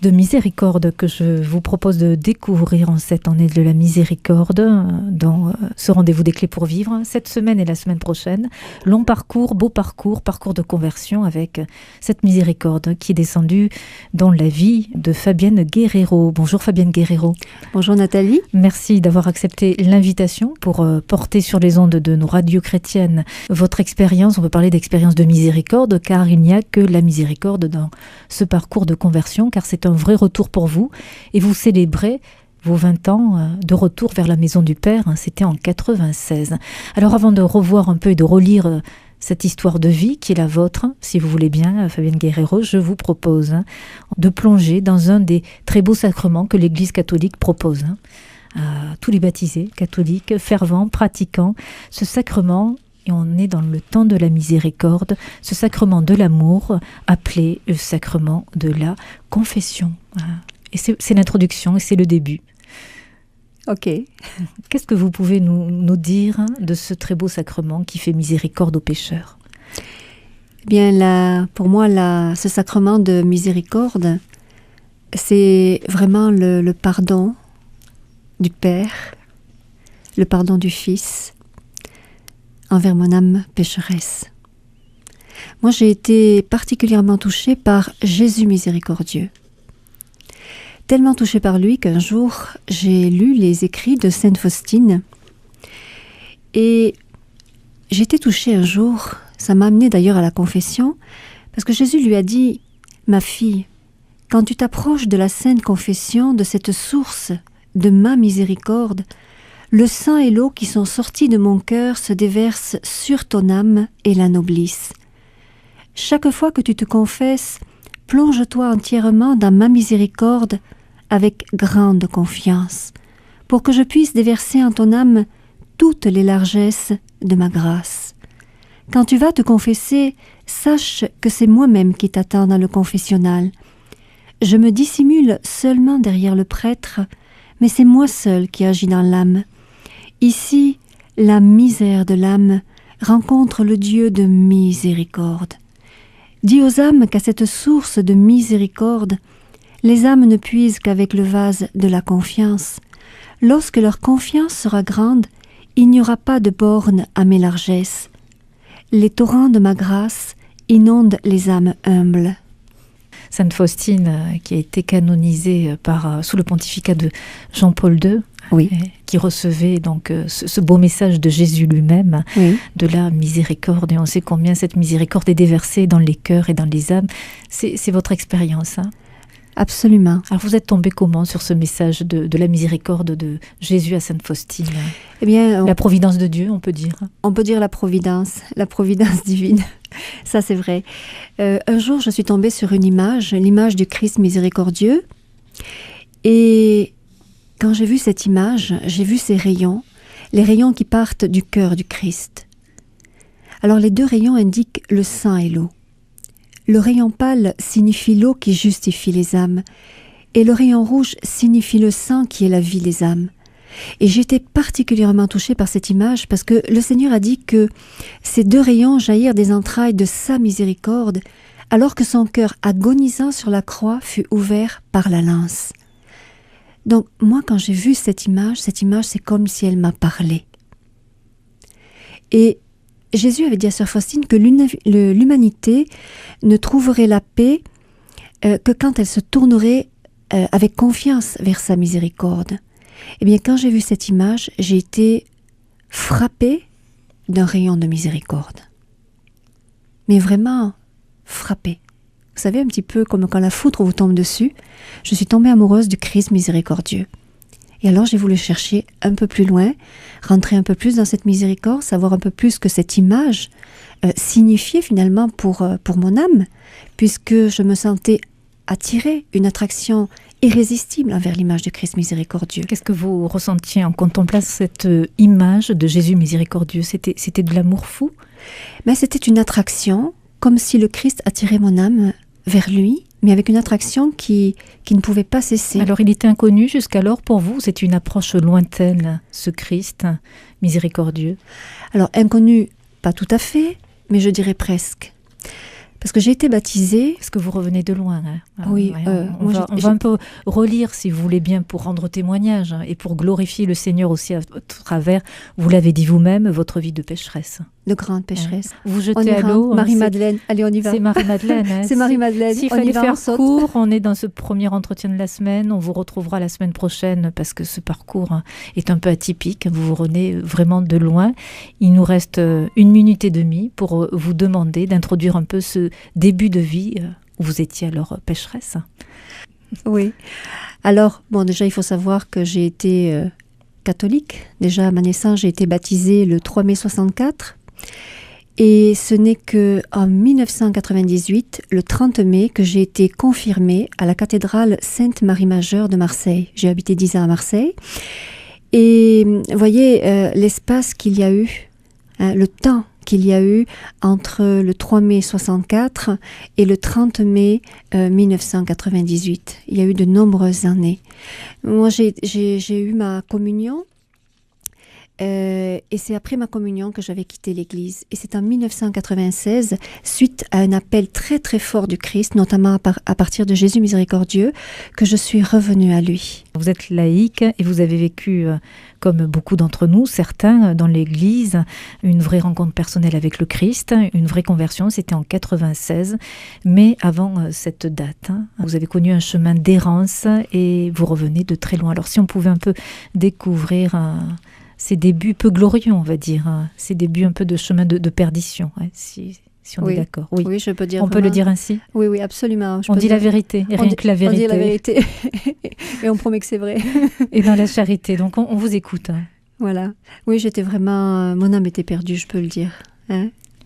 de miséricorde que je vous propose de découvrir en cette année de la miséricorde dans ce rendez-vous des clés pour vivre. Cette semaine et la semaine prochaine, long parcours, beau parcours, parcours de conversion avec cette miséricorde qui est descendue dans la vie de Fabienne Guerrero. Bonjour Fabienne Guerrero. Bonjour Nathalie. Merci d'avoir accepté l'invitation pour porter sur les ondes de nos radios chrétiennes votre expérience. On peut parler d'expérience de miséricorde car il n'y a que la miséricorde dans ce parcours de conversion, car c'est un vrai retour pour vous. Et vous célébrez vos 20 ans de retour vers la maison du Père. C'était en 96. Alors avant de revoir un peu et de relire cette histoire de vie qui est la vôtre, si vous voulez bien, Fabienne Guerrero, je vous propose de plonger dans un des très beaux sacrements que l'Église catholique propose à tous les baptisés catholiques, fervents, pratiquants. Ce sacrement, et on est dans le temps de la miséricorde, ce sacrement de l'amour appelé le sacrement de la confession. Et c'est l'introduction et c'est le début. Ok. Qu'est-ce que vous pouvez nous dire de ce très beau sacrement qui fait miséricorde aux pécheurs ? Eh bien, pour moi, ce sacrement de miséricorde, c'est vraiment le pardon du Père, le pardon du Fils, envers mon âme pécheresse. Moi, j'ai été particulièrement touchée par Jésus miséricordieux. Tellement touchée par lui qu'un jour, j'ai lu les écrits de Sainte Faustine. Et j'ai été touchée un jour, ça m'a amenée d'ailleurs à la confession, parce que Jésus lui a dit « Ma fille, quand tu t'approches de la Sainte Confession, de cette source de ma miséricorde, le sang et l'eau qui sont sortis de mon cœur se déversent sur ton âme et l'anoblissent. Chaque fois que tu te confesses, plonge-toi entièrement dans ma miséricorde avec grande confiance, pour que je puisse déverser en ton âme toutes les largesses de ma grâce. Quand tu vas te confesser, sache que c'est moi-même qui t'attends dans le confessionnal. Je me dissimule seulement derrière le prêtre, mais c'est moi seul qui agis dans l'âme. Ici, la misère de l'âme rencontre le Dieu de miséricorde. Dis aux âmes qu'à cette source de miséricorde, les âmes ne puisent qu'avec le vase de la confiance. Lorsque leur confiance sera grande, il n'y aura pas de borne à mes largesses. Les torrents de ma grâce inondent les âmes humbles. Sainte Faustine, qui a été canonisée sous le pontificat de Jean-Paul II, oui, qui recevait donc ce beau message de Jésus lui-même, oui, de la miséricorde. Et on sait combien cette miséricorde est déversée dans les cœurs et dans les âmes. C'est votre expérience, hein ? Absolument. Alors vous êtes tombé comment sur ce message de la miséricorde de Jésus à Sainte Faustine ? Eh bien, la providence de Dieu, on peut dire. On peut dire la providence divine. Ça, c'est vrai. Un jour, je suis tombée sur une image, l'image du Christ miséricordieux. Et quand j'ai vu cette image, j'ai vu ces rayons, les rayons qui partent du cœur du Christ. Alors, les deux rayons indiquent le sang et l'eau. Le rayon pâle signifie l'eau qui justifie les âmes, et le rayon rouge signifie le sang qui est la vie des âmes. Et j'étais particulièrement touchée par cette image parce que le Seigneur a dit que ces deux rayons jaillirent des entrailles de sa miséricorde, alors que son cœur agonisant sur la croix fut ouvert par la lance. Donc moi, quand j'ai vu cette image, c'est comme si elle m'a parlé. Et Jésus avait dit à Sœur Faustine que l'humanité ne trouverait la paix que quand elle se tournerait avec confiance vers sa miséricorde. Eh bien, quand j'ai vu cette image, j'ai été frappée d'un rayon de miséricorde. Mais vraiment frappée. Vous savez, un petit peu comme quand la foudre vous tombe dessus, je suis tombée amoureuse du Christ miséricordieux. Et alors j'ai voulu chercher un peu plus loin, rentrer un peu plus dans cette miséricorde, savoir un peu plus ce que cette image signifiait finalement pour mon âme, puisque je me sentais attirée, une attraction irrésistible envers l'image du Christ miséricordieux. Qu'est-ce que vous ressentiez en contemplant cette image de Jésus miséricordieux ? C'était de l'amour fou ? Mais c'était une attraction, comme si le Christ attirait mon âme vers lui, mais avec une attraction qui ne pouvait pas cesser. Alors il était inconnu jusqu'alors pour vous ? C'est une approche lointaine, ce Christ miséricordieux ? Alors inconnu, pas tout à fait, mais je dirais presque. Parce que j'ai été baptisée... Parce que vous revenez de loin. Hein. Oui. On va un peu relire, si vous voulez bien, pour rendre témoignage et pour glorifier le Seigneur aussi à travers, vous l'avez dit vous-même, votre vie de pécheresse. De grande pécheresse. Vous jetez à l'eau. Marie-Madeleine. Allez, on y va. C'est Marie-Madeleine. Hein. C'est Marie-Madeleine. S'il fallait faire court, on est dans ce premier entretien de la semaine. On vous retrouvera la semaine prochaine parce que ce parcours est un peu atypique. Vous revenez vraiment de loin. Il nous reste 1 minute et demie pour vous demander d'introduire un peu ce début de vie où vous étiez alors pécheresse. Oui. Alors, bon, déjà, il faut savoir que j'ai été catholique. Déjà, à ma naissance, j'ai été baptisée le 3 mai 64. Et ce n'est qu'en 1998, le 30 mai, que j'ai été confirmée à la cathédrale Sainte-Marie-Majeure de Marseille. J'ai habité 10 ans à Marseille. Et vous voyez l'espace qu'il y a eu, le temps qu'il y a eu entre le 3 mai 64 et le 30 mai 1998. Il y a eu de nombreuses années. Moi, j'ai eu ma communion et c'est après ma communion que j'avais quitté l'Église. Et c'est en 1996, suite à un appel très très fort du Christ, notamment à partir de Jésus miséricordieux, que je suis revenue à lui. Vous êtes laïque et vous avez vécu, comme beaucoup d'entre nous, certains dans l'Église, une vraie rencontre personnelle avec le Christ, une vraie conversion, c'était en 96. Mais avant cette date, vous avez connu un chemin d'errance et vous revenez de très loin. Alors si on pouvait un peu découvrir ces débuts peu glorieux, on va dire, ces débuts un peu de chemin de perdition, si on est d'accord. Oui, je peux dire. On peut le dire ainsi. Oui, absolument. On dit la vérité, et rien que la vérité. On dit la vérité, et on promet que c'est vrai. Et dans la charité, donc on vous écoute. Voilà. Oui, j'étais vraiment... Mon âme était perdue, je peux le dire.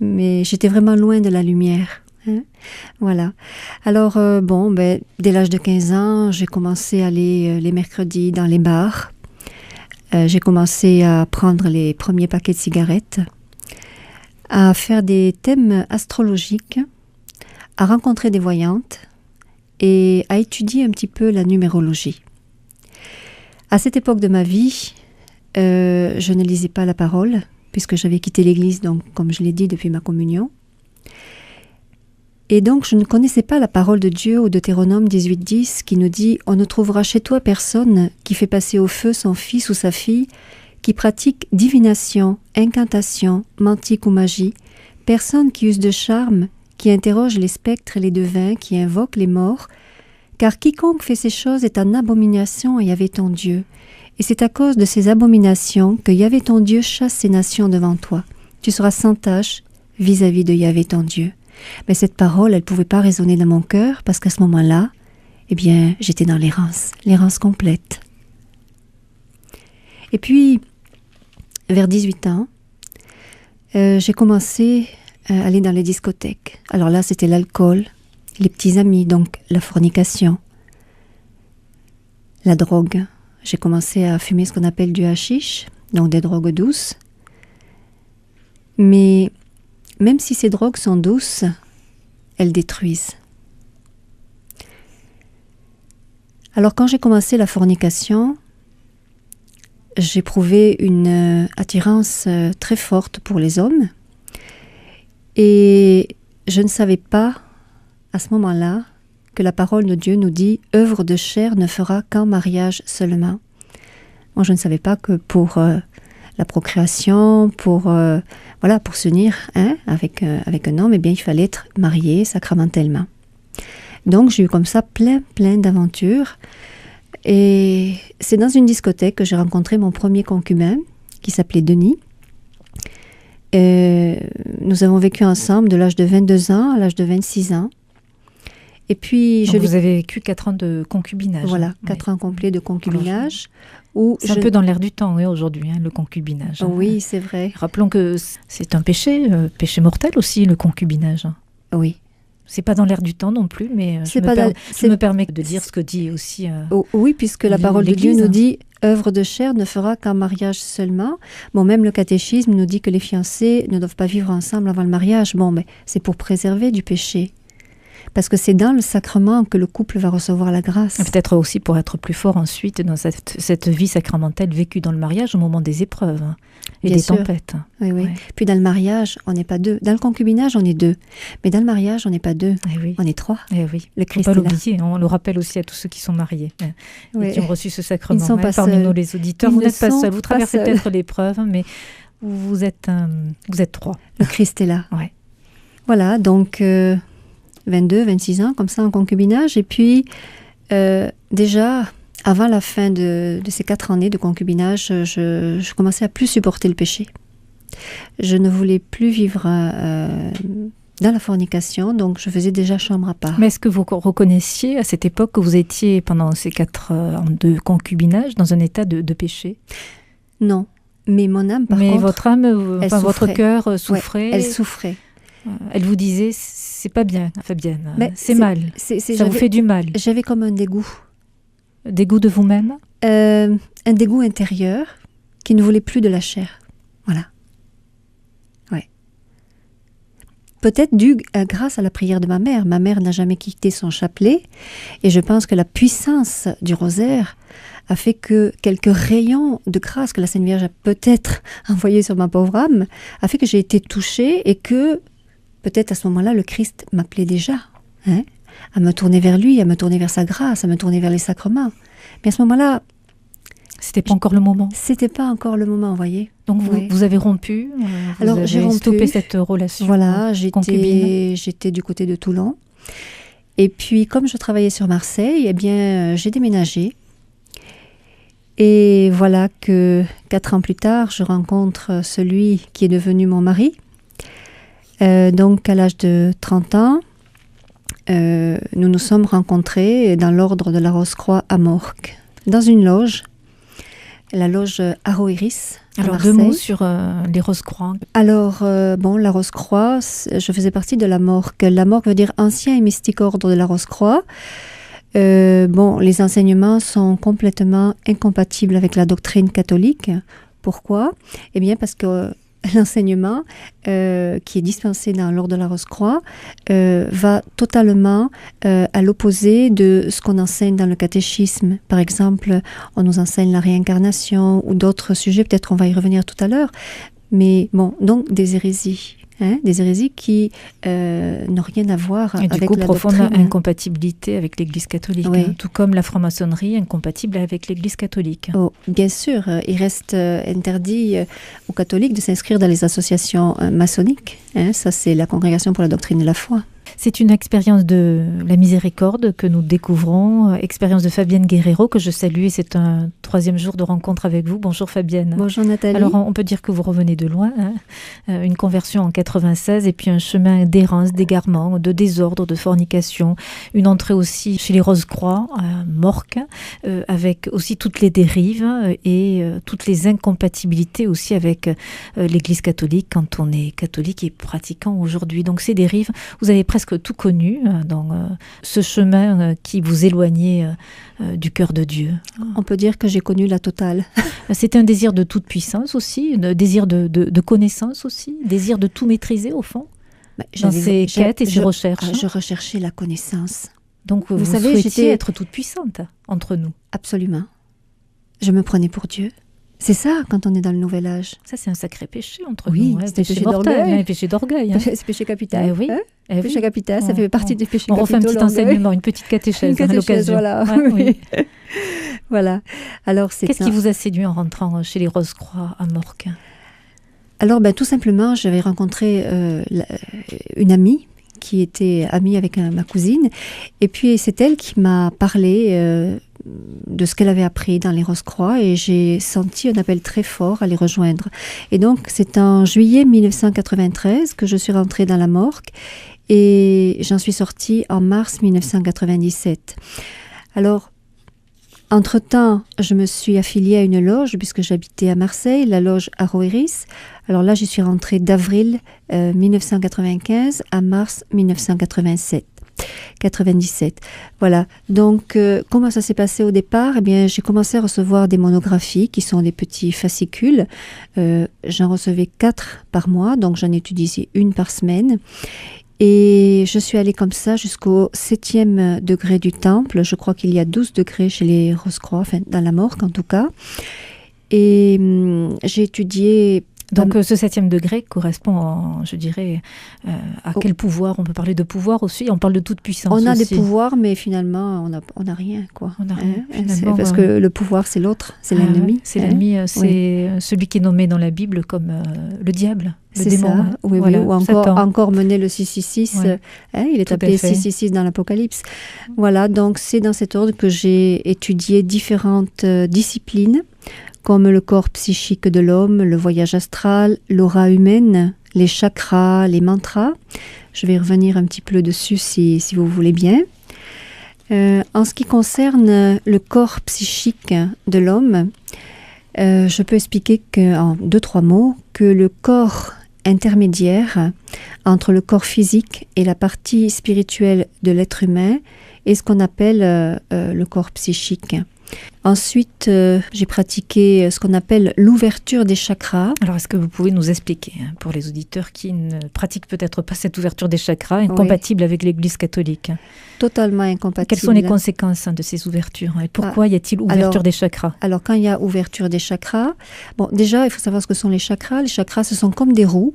Mais j'étais vraiment loin de la lumière. Voilà. Alors, dès l'âge de 15 ans, j'ai commencé à aller les mercredis dans les bars. J'ai commencé à prendre les premiers paquets de cigarettes, à faire des thèmes astrologiques, à rencontrer des voyantes et à étudier un petit peu la numérologie. À cette époque de ma vie, je ne lisais pas la parole, puisque j'avais quitté l'Église, donc, comme je l'ai dit, depuis ma communion. Et donc, je ne connaissais pas la parole de Dieu au Deutéronome 18:10 qui nous dit « On ne trouvera chez toi personne qui fait passer au feu son fils ou sa fille, qui pratique divination, incantation, mantique ou magie, personne qui use de charme, qui interroge les spectres et les devins, qui invoque les morts, car quiconque fait ces choses est en abomination à Yahvé ton Dieu. Et c'est à cause de ces abominations que Yahvé ton Dieu chasse ces nations devant toi. Tu seras sans tache vis-à-vis de Yahvé ton Dieu. » Mais cette parole, elle ne pouvait pas résonner dans mon cœur parce qu'à ce moment-là, j'étais dans l'errance complète. Et puis, vers 18 ans, j'ai commencé à aller dans les discothèques. Alors là, c'était l'alcool, les petits amis, donc la fornication, la drogue. J'ai commencé à fumer ce qu'on appelle du hashish, donc des drogues douces. Mais même si ces drogues sont douces, elles détruisent. Alors quand j'ai commencé la fornication, j'éprouvais une attirance très forte pour les hommes. Et je ne savais pas, à ce moment-là, que la parole de Dieu nous dit « œuvre de chair ne fera qu'en mariage seulement ». Moi, je ne savais pas que pour la procréation, pour s'unir avec un homme, il fallait être marié sacramentellement. Donc, j'ai eu comme ça plein d'aventures. Et c'est dans une discothèque que j'ai rencontré mon premier concubin, qui s'appelait Denis. Nous avons vécu ensemble de l'âge de 22 ans à l'âge de 26 ans. Et puis, vous avez vécu 4 ans de concubinage. Voilà, 4 ans complets de concubinage. C'est un peu dans l'air du temps aujourd'hui, le concubinage. Oui, c'est vrai. Rappelons que c'est un péché mortel aussi, le concubinage. Oui. C'est pas dans l'air du temps non plus, mais je me permets de dire ce que dit aussi oui, puisque la parole de Dieu nous dit « œuvre de chair ne fera qu'en mariage seulement ». Bon, même le catéchisme nous dit que les fiancés ne doivent pas vivre ensemble avant le mariage. Bon, mais c'est pour préserver du péché. Parce que c'est dans le sacrement que le couple va recevoir la grâce. Peut-être aussi pour être plus fort ensuite dans cette vie sacramentelle vécue dans le mariage au moment des épreuves et des tempêtes. Oui, oui. Ouais. Puis dans le mariage, on n'est pas deux. Dans le concubinage, on est deux. Mais dans le mariage, on n'est pas deux. Oui. On est trois. Oui. Le Christ Faut pas est là. l'oublier. On le rappelle aussi à tous ceux qui sont mariés et qui ont reçu ce sacrement. Ils ne sont pas parmi seuls. nous, les auditeurs, vous n'êtes pas seuls. Vous traversez peut-être l'épreuve, mais vous êtes trois. Le Christ est là. Ouais. Voilà, donc 22, 26 ans, comme ça, en concubinage. Et puis, déjà, avant la fin de ces 4 années de concubinage, je commençais à plus supporter le péché. Je ne voulais plus vivre dans la fornication, donc je faisais déjà chambre à part. Mais est-ce que vous reconnaissiez à cette époque que vous étiez, pendant ces 4 ans de concubinage, dans un état de péché? Non, mais mon âme, par contre... Mais votre âme, votre cœur souffrait. Ouais, elle souffrait. Elle vous disait, c'est pas bien, Fabienne, c'est mal, ça vous fait du mal. J'avais comme un dégoût. Dégoût de vous-même? Un dégoût intérieur qui ne voulait plus de la chair. Voilà. Ouais. Peut-être dû grâce à la prière de ma mère. Ma mère n'a jamais quitté son chapelet et je pense que la puissance du rosaire a fait que quelques rayons de grâce que la Sainte Vierge a peut-être envoyés sur ma pauvre âme a fait que j'ai été touchée et que peut-être à ce moment-là, le Christ m'appelait déjà à me tourner vers lui, à me tourner vers sa grâce, à me tourner vers les sacrements. Mais à ce moment-là... C'était pas encore le moment. C'était pas encore le moment, vous voyez. Donc vous avez rompu, Alors j'ai rompu, stoppé cette relation. Voilà, j'étais du côté de Toulon. Et puis comme je travaillais sur Marseille, eh bien j'ai déménagé. Et voilà que 4 ans plus tard, je rencontre celui qui est devenu mon mari. Donc à l'âge de 30 ans, nous nous sommes rencontrés dans l'ordre de la Rose-Croix à Morques, dans une loge, la loge Aroëris à Alors Marseille. 2 mots sur les Rose-Croix. Alors, la Rose-Croix, je faisais partie de la Morque. La Morque veut dire ancien et mystique ordre de la Rose-Croix. Les enseignements sont complètement incompatibles avec la doctrine catholique. Pourquoi? Eh bien, parce que l'enseignement qui est dispensé dans l'ordre de la Rose-Croix va totalement à l'opposé de ce qu'on enseigne dans le catéchisme. Par exemple, on nous enseigne la réincarnation ou d'autres sujets, peut-être on va y revenir tout à l'heure, mais donc des hérésies. Des hérésies qui n'ont rien à voir avec la doctrine. Et du coup, profonde incompatibilité avec l'Église catholique. Oui. Tout comme la franc-maçonnerie incompatible avec l'Église catholique. Oh, bien sûr, il reste interdit aux catholiques de s'inscrire dans les associations maçonniques. Ça, c'est la Congrégation pour la doctrine de la foi. C'est une expérience de la miséricorde que nous découvrons, expérience de Fabienne Guerrero que je salue et c'est un 3e jour de rencontre avec vous. Bonjour Fabienne. Bonjour Nathalie. Alors on peut dire que vous revenez de loin, une conversion en 96 et puis un chemin d'errance, d'égarement, de désordre, de fornication, une entrée aussi chez les Rose-Croix à Morques avec aussi toutes les dérives et toutes les incompatibilités aussi avec l'Église catholique quand on est catholique et pratiquant aujourd'hui. Donc ces dérives, vous avez presque tout connu dans ce chemin qui vous éloignait du cœur de Dieu. On peut dire que j'ai connu la totale. C'était un désir de toute puissance aussi, un désir de connaissance aussi, désir de tout maîtriser au fond, dans ces quêtes et ces recherches. Je recherchais la connaissance. Donc vous savez, souhaitiez être toute puissante entre nous. Absolument. Je me prenais pour Dieu. C'est ça, quand on est dans le nouvel âge. Ça, c'est un sacré péché entre nous. Oui, c'est péché d'orgueil. Péché d'orgueil. C'est péché capital. Oui. Péché capital, ça fait partie des péchés capitaux. On refait un petit enseignement, une petite catéchèse à l'occasion. Voilà. Oui. Voilà. Alors, qu'est-ce qui vous a séduit en rentrant chez les Rose-Croix à Morques? Alors, tout simplement, j'avais rencontré une amie qui était amie avec ma cousine. Et puis, c'est elle qui m'a parlé de ce qu'elle avait appris dans les Rose-Croix et j'ai senti un appel très fort à les rejoindre. Et donc, c'est en juillet 1993 que je suis rentrée dans la Morque et j'en suis sortie en mars 1997. Alors, entre-temps, je me suis affiliée à une loge puisque j'habitais à Marseille, la loge Aroëris. Alors là, j'y suis rentrée d'avril 1995 à mars 1997. 97. Voilà. Donc, comment ça s'est passé au départ? Eh bien, j'ai commencé à recevoir des monographies qui sont des petits fascicules. J'en recevais 4 par mois, donc j'en étudiais 1 par semaine. Et je suis allée comme ça jusqu'au 7e degré du temple. Je crois qu'il y a 12 degrés chez les Rose-Croix, enfin dans la Morgue en tout cas. Et j'ai étudié... Donc ce 7e degré correspond, je dirais, à quel pouvoir? On peut parler de pouvoir aussi, on parle de toute puissance On a aussi. des pouvoirs, mais finalement, on n'a rien, quoi. On n'a rien, parce que le pouvoir, c'est l'autre, c'est l'ennemi. Ouais, c'est l'ennemi, c'est celui qui est nommé dans la Bible comme le diable, le c'est démon. Ça, oui, voilà, ou encore mener le 666, il est Tout appelé 666 dans l'Apocalypse. Voilà, donc c'est dans cet ordre que j'ai étudié différentes disciplines, comme le corps psychique de l'homme, le voyage astral, l'aura humaine, les chakras, les mantras. Je vais revenir un petit peu dessus si vous voulez bien. En ce qui concerne le corps psychique de l'homme, je peux expliquer en 2-3 mots que le corps intermédiaire entre le corps physique et la partie spirituelle de l'être humain est ce qu'on appelle le corps psychique. Ensuite, j'ai pratiqué ce qu'on appelle l'ouverture des chakras. Alors, est-ce que vous pouvez nous expliquer, pour les auditeurs qui ne pratiquent peut-être pas cette ouverture des chakras, incompatible avec l'Église catholique? Totalement incompatible. Quelles sont les conséquences de ces ouvertures et pourquoi y a-t-il ouverture des chakras? Alors, quand il y a ouverture des chakras, bon, déjà, il faut savoir ce que sont les chakras. Les chakras, ce sont comme des roues.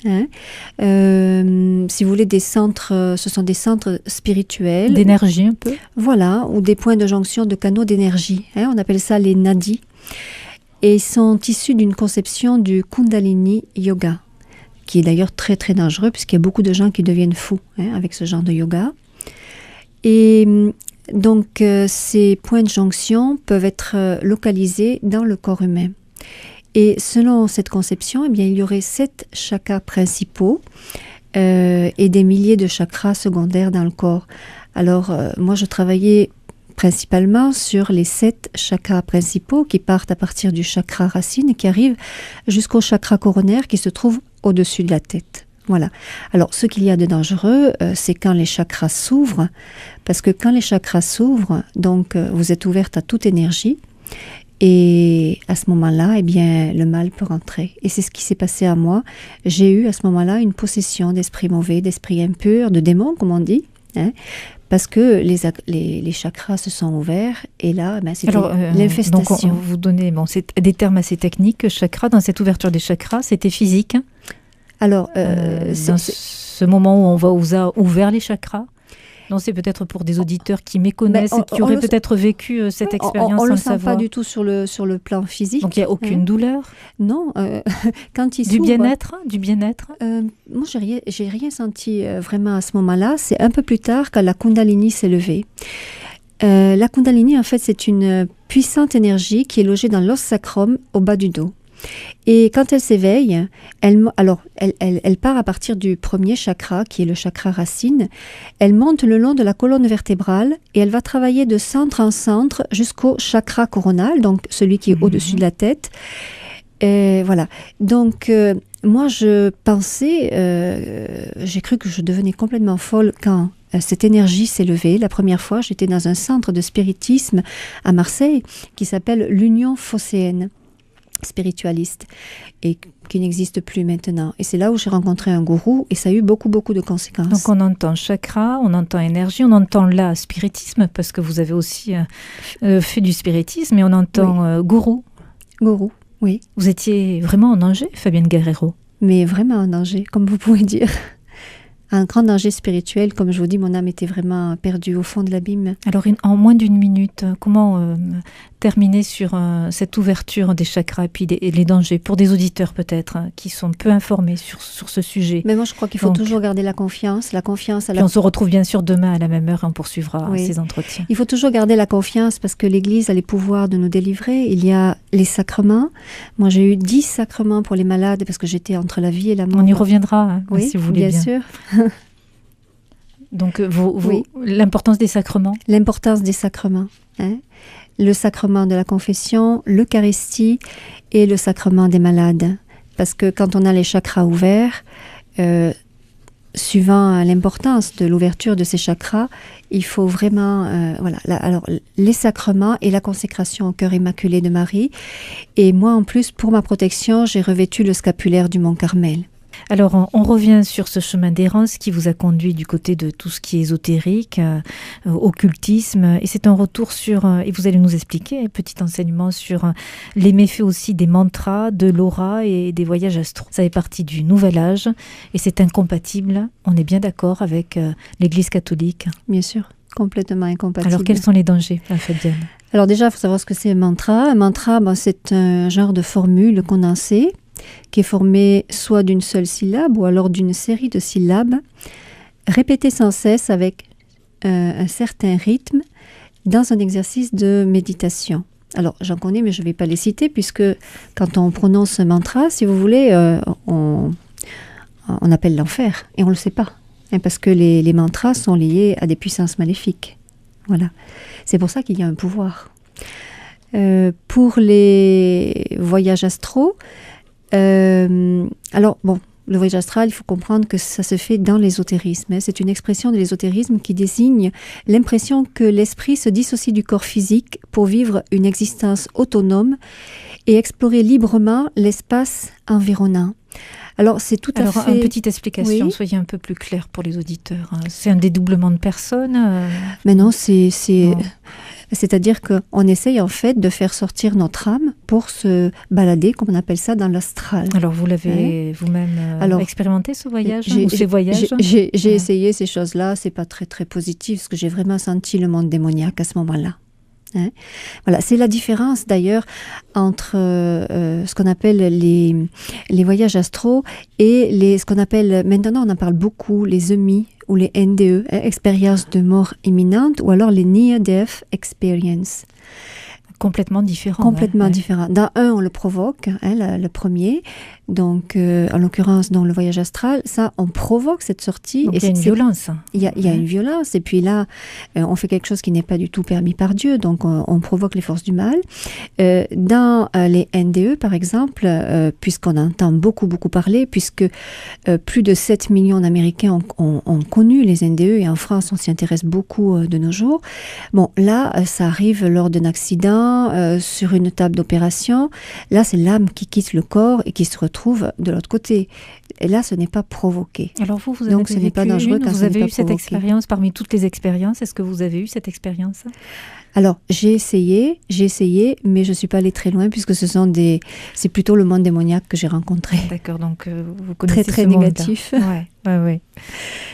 Si vous voulez, des centres, ce sont des centres spirituels. D'énergie un peu. Voilà, ou des points de jonction de canaux d'énergie. On appelle ça les nadis. Et ils sont issus d'une conception du Kundalini Yoga, qui est d'ailleurs très très dangereux, puisqu'il y a beaucoup de gens qui deviennent fous avec ce genre de yoga. Et donc, ces points de jonction peuvent être localisés dans le corps humain. Et selon cette conception, il y aurait 7 chakras principaux et des milliers de chakras secondaires dans le corps. Alors, moi, je travaillais principalement sur les 7 chakras principaux qui partent à partir du chakra racine et qui arrivent jusqu'au chakra coronaire qui se trouve au-dessus de la tête. Voilà. Alors, ce qu'il y a de dangereux, c'est quand les chakras s'ouvrent, parce que quand les chakras s'ouvrent, donc vous êtes ouverte à toute énergie. Et à ce moment-là, le mal peut rentrer. Et c'est ce qui s'est passé à moi. J'ai eu à ce moment-là une possession d'esprits mauvais, d'esprits impurs, de démons, comme on dit, parce que les chakras se sont ouverts. Et là, c'était l'infestation. Donc, vous donnez c'est des termes assez techniques. Chakra, dans cette ouverture des chakras, c'était physique. Alors, dans ce moment où on vous a ouvert les chakras. Non, c'est peut-être pour des auditeurs qui méconnaissent et qui auraient peut-être vécu cette expérience sans on le le sent savoir. Pas du tout sur le plan physique. Donc il n'y a aucune douleur? Non, quand il du s'ouvre... Du bien-être moi, j'ai rien senti vraiment à ce moment-là. C'est un peu plus tard quand la Kundalini s'est levée. La Kundalini, en fait, c'est une puissante énergie qui est logée dans l'os sacrum au bas du dos. Et quand elle s'éveille, elle part à partir du premier chakra, qui est le chakra racine. Elle monte le long de la colonne vertébrale et elle va travailler de centre en centre jusqu'au chakra coronal, donc celui qui est au-dessus de la tête. Et voilà. Donc, moi, je pensais, j'ai cru que je devenais complètement folle quand cette énergie s'est levée. La première fois, j'étais dans un centre de spiritisme à Marseille qui s'appelle l'Union phocéenne spiritualiste et qui n'existe plus maintenant. Et c'est là où j'ai rencontré un gourou et ça a eu beaucoup de conséquences. Donc on entend chakra, on entend énergie, on entend là spiritisme parce que vous avez aussi fait du spiritisme et on entend gourou. Gourou, oui. Vous étiez vraiment en danger, Fabienne Guerrero? Mais vraiment en danger, comme vous pouvez dire. Un grand danger spirituel, comme je vous dis, mon âme était vraiment perdue au fond de l'abîme. Alors, en moins d'une minute, comment terminer sur cette ouverture des chakras et puis les dangers pour des auditeurs peut-être qui sont peu informés sur ce sujet? Mais moi, je crois qu'il faut toujours garder la confiance. On se retrouve bien sûr demain à la même heure et on poursuivra ces entretiens. Il faut toujours garder la confiance parce que l'Église a les pouvoirs de nous délivrer. Il y a les sacrements. Moi, j'ai eu 10 sacrements pour les malades parce que j'étais entre la vie et la mort. On y reviendra, si vous voulez bien. Bien sûr. Donc, l'importance des sacrements? L'importance des sacrements. Le sacrement de la confession, l'Eucharistie et le sacrement des malades. Parce que quand on a les chakras ouverts, suivant l'importance de l'ouverture de ces chakras, il faut vraiment... alors, les sacrements et la consécration au cœur immaculé de Marie. Et moi, en plus, pour ma protection, j'ai revêtu le scapulaire du Mont Carmel. Alors, on revient sur ce chemin d'errance qui vous a conduit du côté de tout ce qui est ésotérique, occultisme, et c'est un retour sur, et vous allez nous expliquer, un petit enseignement sur les méfaits aussi des mantras, de l'aura et des voyages astro. Ça fait partie du nouvel âge, et c'est incompatible, on est bien d'accord avec l'Église catholique. Bien sûr, complètement incompatible. Alors, quels sont les dangers, Fabienne? Alors déjà, il faut savoir ce que c'est un mantra. Un mantra, c'est un genre de formule condensée qui est formée soit d'une seule syllabe ou alors d'une série de syllabes, répétées sans cesse avec un certain rythme dans un exercice de méditation. Alors, j'en connais, mais je ne vais pas les citer, puisque quand on prononce un mantra, si vous voulez, on appelle l'enfer, et on ne le sait pas, parce que les mantras sont liés à des puissances maléfiques. Voilà. C'est pour ça qu'il y a un pouvoir. Pour les voyages astraux, alors, bon, le voyage astral, il faut comprendre que ça se fait dans l'ésotérisme. C'est une expression de l'ésotérisme qui désigne l'impression que l'esprit se dissocie du corps physique pour vivre une existence autonome et explorer librement l'espace environnant. Alors, c'est tout à fait... une petite explication, oui. Soyez un peu plus clair pour les auditeurs. C'est un dédoublement de personnes Mais non, c'est-à-dire qu'on essaye en fait de faire sortir notre âme pour se balader, comme on appelle ça, dans l'astral. Alors, vous l'avez vous-même expérimenté, ce voyage ou ces voyages? J'ai essayé ces choses-là, c'est pas très très positif, parce que j'ai vraiment senti le monde démoniaque à ce moment-là. Voilà, c'est la différence d'ailleurs entre ce qu'on appelle les voyages astraux et ce qu'on appelle, maintenant on en parle beaucoup, les EMI ou les NDE, expériences de mort imminente, ou alors les Near Death Experience. Complètement différent. Complètement différent. Dans un, on le provoque, le premier. Donc, en l'occurrence, dans le voyage astral, ça, on provoque cette sortie. Donc, il y a une violence. Il y a une violence. Et puis là, on fait quelque chose qui n'est pas du tout permis par Dieu. Donc, on provoque les forces du mal. Dans les NDE, par exemple, puisqu'on entend beaucoup parler, puisque plus de 7 millions d'Américains ont connu les NDE, et en France, on s'y intéresse beaucoup de nos jours. Bon, là, ça arrive lors d'un accident, sur une table d'opération. Là, c'est l'âme qui quitte le corps et qui se retrouve de l'autre côté. Et là, ce n'est pas provoqué. Alors vous avez donc, ce n'est pas dangereux quand vous ce n'est pas avez eu cette provoqué. expérience parmi toutes les expériences. Est-ce que vous avez eu cette expérience? Alors, j'ai essayé, mais je ne suis pas allée très loin, puisque c'est plutôt le monde démoniaque que j'ai rencontré. D'accord, donc vous connaissez très ce négatif. Ouais.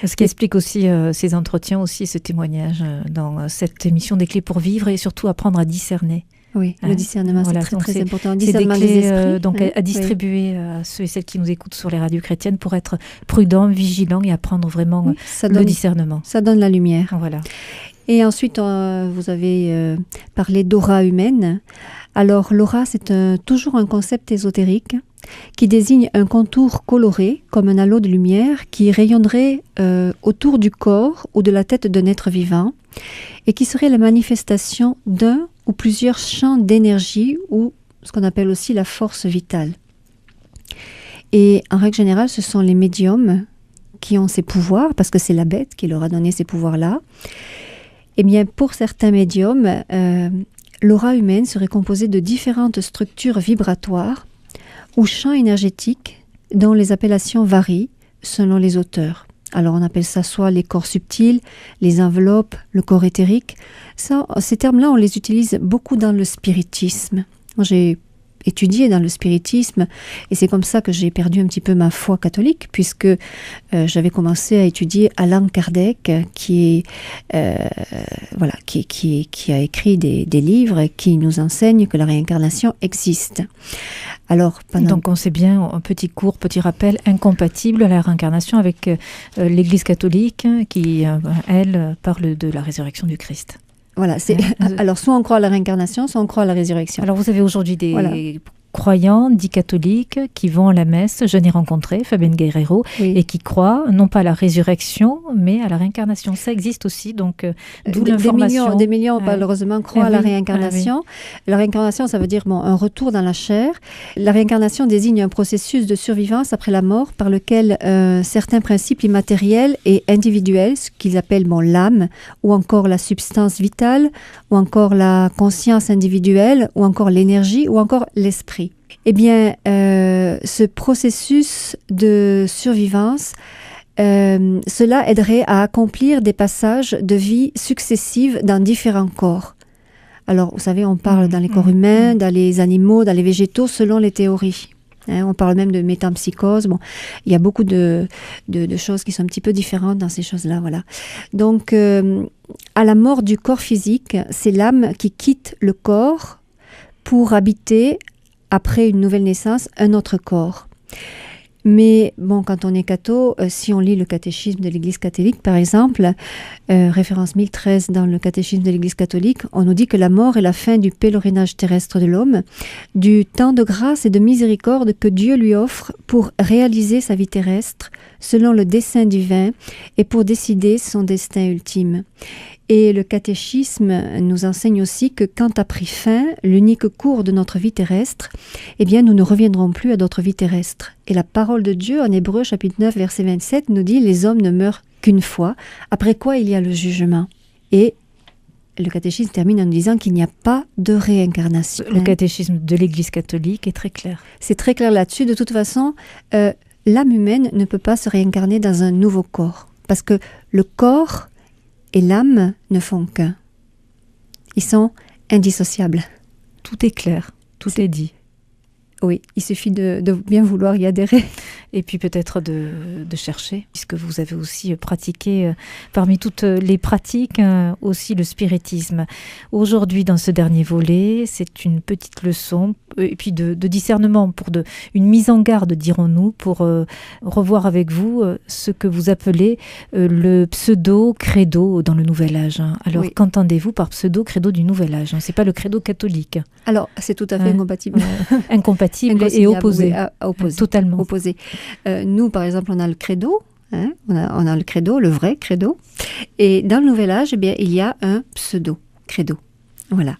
Ce qui explique aussi ces entretiens, aussi ce témoignage dans cette émission des clés pour vivre et surtout apprendre à discerner. Oui, le discernement, c'est très important. C'est des clés à distribuer à ceux et celles qui nous écoutent sur les radios chrétiennes pour être prudents, vigilants et apprendre vraiment le discernement. Ça donne la lumière. Voilà. Et ensuite, vous avez parlé d'aura humaine. Alors, l'aura, c'est toujours un concept ésotérique qui désigne un contour coloré, comme un halo de lumière, qui rayonnerait autour du corps ou de la tête d'un être vivant, et qui serait la manifestation d'un ou plusieurs champs d'énergie, ou ce qu'on appelle aussi la force vitale. Et en règle générale, ce sont les médiums qui ont ces pouvoirs, parce que c'est la bête qui leur a donné ces pouvoirs-là. Eh bien, pour certains médiums, l'aura humaine serait composée de différentes structures vibratoires ou champs énergétiques dont les appellations varient selon les auteurs. Alors, on appelle ça soit les corps subtils, les enveloppes, le corps éthérique. Ces termes-là, on les utilise beaucoup dans le spiritisme. Moi, j'ai étudié dans le spiritisme et c'est comme ça que j'ai perdu un petit peu ma foi catholique, puisque j'avais commencé à étudier Allan Kardec qui a écrit des livres qui nous enseignent que la réincarnation existe. Alors, donc on sait bien, un petit cours, petit rappel, incompatible à la réincarnation avec l'Église catholique qui, elle, parle de la résurrection du Christ. Voilà, alors soit on croit à la réincarnation, soit on croit à la résurrection. Alors vous avez aujourd'hui des croyants, dits catholiques, qui vont à la messe. Je n'ai rencontré Fabienne Guerrero, et qui croient non pas à la résurrection, mais à la réincarnation. Ça existe aussi, donc d'où l'information. Des millions, malheureusement, croient à la réincarnation. La réincarnation, ça veut dire un retour dans la chair. La réincarnation désigne un processus de survivance après la mort par lequel certains principes immatériels et individuels, ce qu'ils appellent l'âme, ou encore la substance vitale, ou encore la conscience individuelle, ou encore l'énergie, ou encore l'esprit. Jésus-Christ. Eh bien, ce processus de survivance, cela aiderait à accomplir des passages de vie successives dans différents corps. Alors, vous savez, on parle dans les corps humains, dans les animaux, dans les végétaux, selon les théories. On parle même de métampsychose. Bon, il y a beaucoup de choses qui sont un petit peu différentes dans ces choses-là. Voilà. Donc, à la mort du corps physique, c'est l'âme qui quitte le corps pour habiter, après une nouvelle naissance, un autre corps. Mais bon, quand on est catho, si on lit le catéchisme de l'Église catholique, par exemple, référence 1013 dans le catéchisme de l'Église catholique, on nous dit que la mort est la fin du pèlerinage terrestre de l'homme, du temps de grâce et de miséricorde que Dieu lui offre pour réaliser sa vie terrestre selon le dessein divin et pour décider son destin ultime. Et le catéchisme nous enseigne aussi que quand a pris fin l'unique cours de notre vie terrestre, eh bien nous ne reviendrons plus à d'autres vies terrestres. Et la parole de Dieu en Hébreux chapitre 9 verset 27 nous dit « Les hommes ne meurent qu'une fois, après quoi il y a le jugement ». Et le catéchisme termine en nous disant qu'il n'y a pas de réincarnation. Le catéchisme de l'Église catholique est très clair. C'est très clair là-dessus. De toute façon, l'âme humaine ne peut pas se réincarner dans un nouveau corps. Parce que le corps et l'âme ne font qu'un. Ils sont indissociables. Tout est clair, tout est dit. Oui, il suffit de bien vouloir y adhérer. Et puis peut-être de chercher, puisque vous avez aussi pratiqué, parmi toutes les pratiques, aussi le spiritisme. Aujourd'hui, dans ce dernier volet, c'est une petite leçon, et puis de discernement, une mise en garde, dirons-nous, pour revoir avec vous ce que vous appelez le pseudo-credo dans le Nouvel Âge. Alors, oui. Qu'entendez-vous par pseudo-credo du Nouvel Âge ? C'est pas le credo catholique. Alors, c'est tout à fait incompatible. Incompatible et opposé. Opposé. Totalement. Opposé. Nous, par exemple, on a le credo, on a le credo, le vrai credo. Et dans le Nouvel Âge, eh bien, il y a un pseudo-credo. Voilà.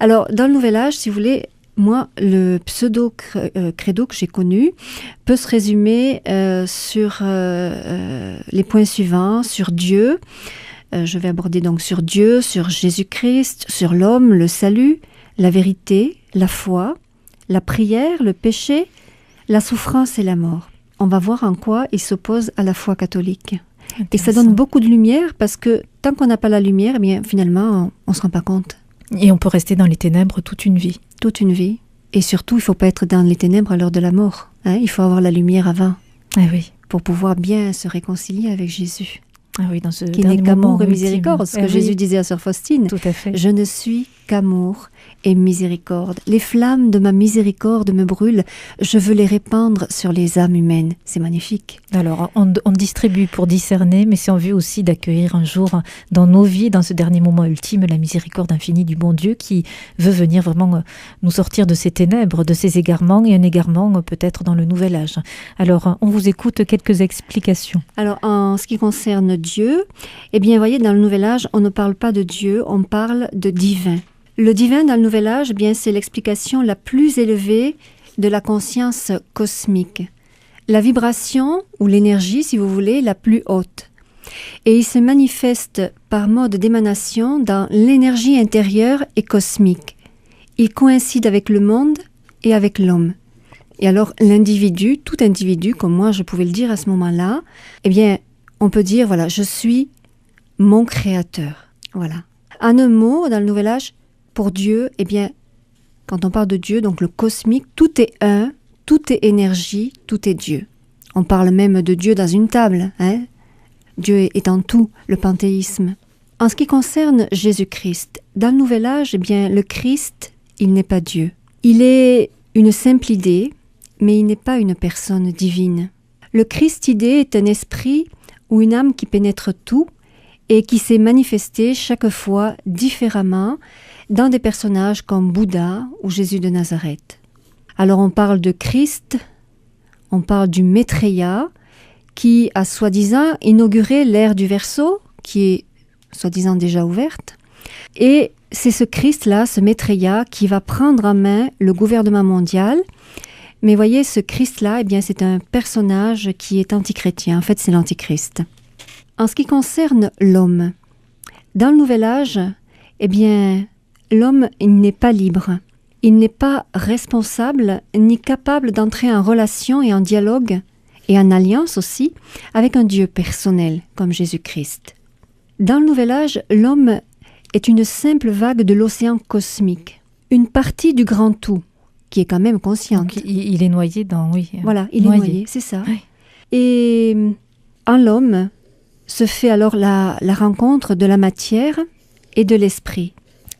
Alors, dans le Nouvel Âge, si vous voulez, moi, le pseudo-credo que j'ai connu peut se résumer sur les points suivants, sur Dieu. Je vais aborder donc sur Dieu, sur Jésus-Christ, sur l'homme, le salut, la vérité, la foi, la prière, le péché, la souffrance et la mort. On va voir en quoi il s'oppose à la foi catholique. Et ça donne beaucoup de lumière parce que tant qu'on n'a pas la lumière, eh bien, finalement, on ne se rend pas compte. Et on peut rester dans les ténèbres toute une vie. Toute une vie. Et surtout, il ne faut pas être dans les ténèbres à l'heure de la mort. Il faut avoir la lumière avant. Ah oui. Pour pouvoir bien se réconcilier avec Jésus. Ah oui, dans ce qui n'est qu'amour et miséricorde, ce que Jésus disait à sœur Faustine. Tout à fait. Je ne suis qu'amour et miséricorde. Les flammes de ma miséricorde me brûlent. Je veux les répandre sur les âmes humaines. C'est magnifique. Alors, on distribue pour discerner, mais c'est en vue aussi d'accueillir un jour dans nos vies, dans ce dernier moment ultime, la miséricorde infinie du bon Dieu qui veut venir vraiment nous sortir de ces ténèbres, de ces égarements, et un égarement peut-être dans le Nouvel Âge. Alors, on vous écoute quelques explications. Alors, en ce qui concerne Dieu, eh bien, vous voyez, dans le Nouvel Âge, on ne parle pas de Dieu, on parle de divin. Le divin dans le Nouvel Âge, eh bien, c'est l'explication la plus élevée de la conscience cosmique. La vibration, ou l'énergie, si vous voulez, la plus haute. Et il se manifeste par mode d'émanation dans l'énergie intérieure et cosmique. Il coïncide avec le monde et avec l'homme. Et alors, l'individu, tout individu, comme moi je pouvais le dire à ce moment-là, eh bien, on peut dire, voilà, je suis mon créateur. Voilà. En un mot, dans le Nouvel Âge, pour Dieu, eh bien, quand on parle de Dieu, donc le cosmique, tout est un, tout est énergie, tout est Dieu. On parle même de Dieu dans une table. Dieu est en tout, le panthéisme. En ce qui concerne Jésus-Christ, dans le Nouvel Âge, eh bien, le Christ, il n'est pas Dieu. Il est une simple idée, mais il n'est pas une personne divine. Le Christ-idée est un esprit ou une âme qui pénètre tout et qui s'est manifestée chaque fois différemment dans des personnages comme Bouddha ou Jésus de Nazareth. Alors on parle de Christ, on parle du Maitreya qui a soi-disant inauguré l'ère du Verseau, qui est soi-disant déjà ouverte. Et c'est ce Christ-là, ce Maitreya, qui va prendre en main le gouvernement mondial. Mais voyez, ce Christ-là, eh bien, c'est un personnage qui est antichrétien. En fait, c'est l'antichrist. En ce qui concerne l'homme, dans le Nouvel Âge, eh bien, l'homme il n'est pas libre. il n'est pas responsable ni capable d'entrer en relation et en dialogue et en alliance aussi avec un Dieu personnel comme Jésus-Christ. Dans le Nouvel Âge, l'homme est une simple vague de l'océan cosmique, une partie du grand tout qui est quand même consciente. Donc, il est noyé dans... Oui, voilà, il est noyé, c'est ça. Oui. Et en l'homme se fait alors la rencontre de la matière et de l'esprit.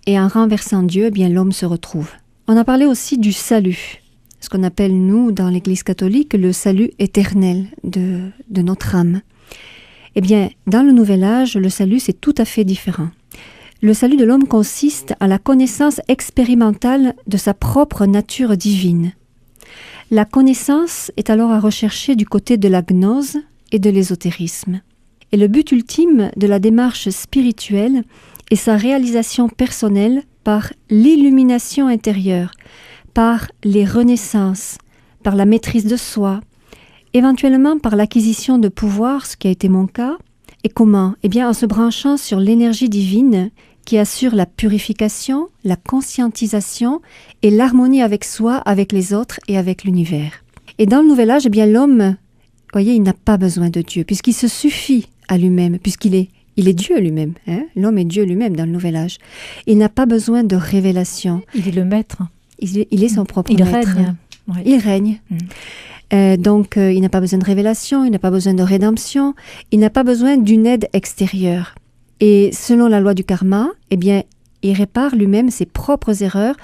Et en renversant Dieu, eh bien, l'homme se retrouve. On a parlé aussi du salut, ce qu'on appelle, nous, dans l'Église catholique, le salut éternel de notre âme. Eh bien, dans le Nouvel Âge, le salut, c'est tout à fait différent. Le salut de l'homme consiste à la connaissance expérimentale de sa propre nature divine. La connaissance est alors à rechercher du côté de la gnose et de l'ésotérisme. Et le but ultime de la démarche spirituelle est sa réalisation personnelle par l'illumination intérieure, par les renaissances, par la maîtrise de soi, éventuellement par l'acquisition de pouvoir, ce qui a été mon cas. Et comment ? Eh bien, en se branchant sur l'énergie divine qui assure la purification, la conscientisation et l'harmonie avec soi, avec les autres et avec l'univers. Et dans le Nouvel Âge, eh bien, l'homme, voyez, il n'a pas besoin de Dieu, puisqu'il se suffit à lui-même, puisqu'il est Dieu lui-même. Hein? L'homme est Dieu lui-même dans le Nouvel Âge. Il n'a pas besoin de révélation. Il est le maître. Il est son propre maître. Règne. Ouais. Il règne. Donc, il n'a pas besoin de révélation, il n'a pas besoin de rédemption, il n'a pas besoin d'une aide extérieure. Et selon la loi du karma, eh bien, il répare lui-même ses propres erreurs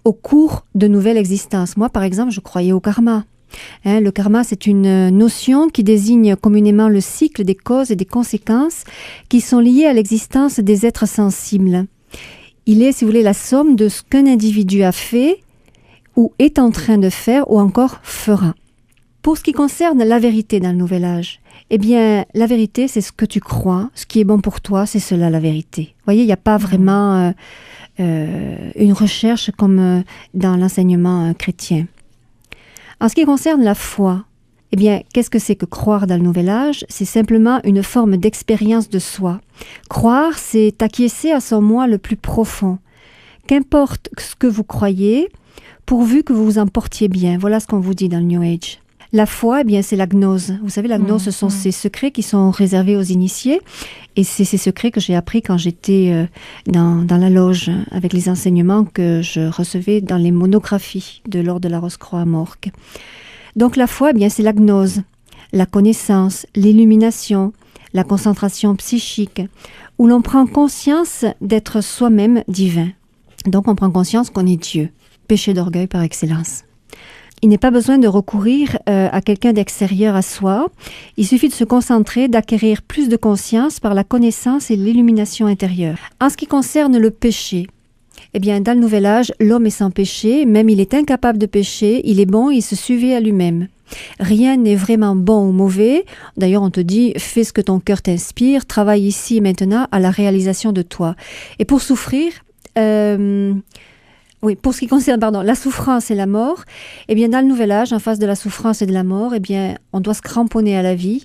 au cours de nouvelles existences. Moi, par exemple, je croyais au karma. Le karma, c'est une notion qui désigne communément le cycle des causes et des conséquences qui sont liées à l'existence des êtres sensibles. Il est, si vous voulez, la somme de ce qu'un individu a fait ou est en train de faire ou encore fera. Pour ce qui concerne la vérité dans le Nouvel Âge, eh bien, la vérité, c'est ce que tu crois, ce qui est bon pour toi, c'est cela la vérité. Vous voyez, il n'y a pas vraiment une recherche comme dans l'enseignement chrétien. En ce qui concerne la foi, eh bien, qu'est-ce que c'est que croire dans le Nouvel Âge ? C'est simplement une forme d'expérience de soi. Croire, c'est acquiescer à son moi le plus profond. Qu'importe ce que vous croyez, pourvu que vous vous en portiez bien. Voilà ce qu'on vous dit dans le New Age. La foi, eh bien, c'est la gnose. Vous savez, la gnose, ce sont ces secrets qui sont réservés aux initiés. Et c'est ces secrets que j'ai appris quand j'étais dans la loge, avec les enseignements que je recevais dans les monographies de l'Ordre de la Rose-Croix à Morques. Donc la foi, eh bien, c'est la gnose, la connaissance, l'illumination, la concentration psychique, où l'on prend conscience d'être soi-même divin. Donc on prend conscience qu'on est Dieu, péché d'orgueil par excellence. Il n'est pas besoin de recourir à quelqu'un d'extérieur à soi. Il suffit de se concentrer, d'acquérir plus de conscience par la connaissance et l'illumination intérieure. En ce qui concerne le péché, eh bien, dans le Nouvel Âge, l'homme est sans péché, même il est incapable de pécher, il est bon, il se suffit à lui-même. Rien n'est vraiment bon ou mauvais. D'ailleurs, on te dit, fais ce que ton cœur t'inspire, travaille ici et maintenant à la réalisation de toi. Et pour souffrir... pour ce qui concerne la souffrance et la mort, eh bien, dans le Nouvel Âge, en face de la souffrance et de la mort, eh bien, on doit se cramponner à la vie.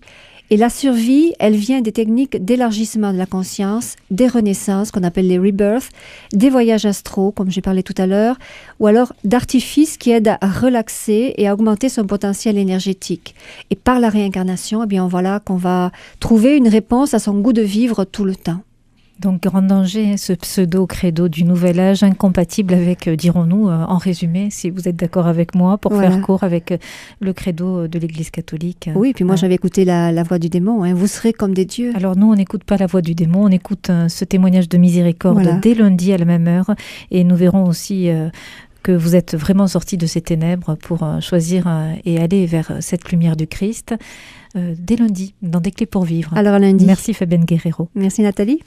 Et la survie, elle vient des techniques d'élargissement de la conscience, des renaissances, qu'on appelle les rebirths, des voyages astraux, comme j'ai parlé tout à l'heure, ou alors d'artifices qui aident à relaxer et à augmenter son potentiel énergétique. Et par la réincarnation, eh bien, voilà qu'on va trouver une réponse à son goût de vivre tout le temps. Donc, grand danger, ce pseudo-credo du Nouvel Âge, incompatible avec, dirons-nous, en résumé, si vous êtes d'accord avec moi, pour faire court avec le credo de l'Église catholique. Oui, puis moi j'avais écouté la voix du démon, hein. Vous serez comme des dieux. Alors nous, on n'écoute pas la voix du démon, on écoute ce témoignage de miséricorde dès lundi à la même heure, et nous verrons aussi... que vous êtes vraiment sortis de ces ténèbres pour choisir et aller vers cette lumière du Christ dès lundi, dans Des Clés pour Vivre. Alors à lundi. Merci Fabienne Guerrero. Merci Nathalie.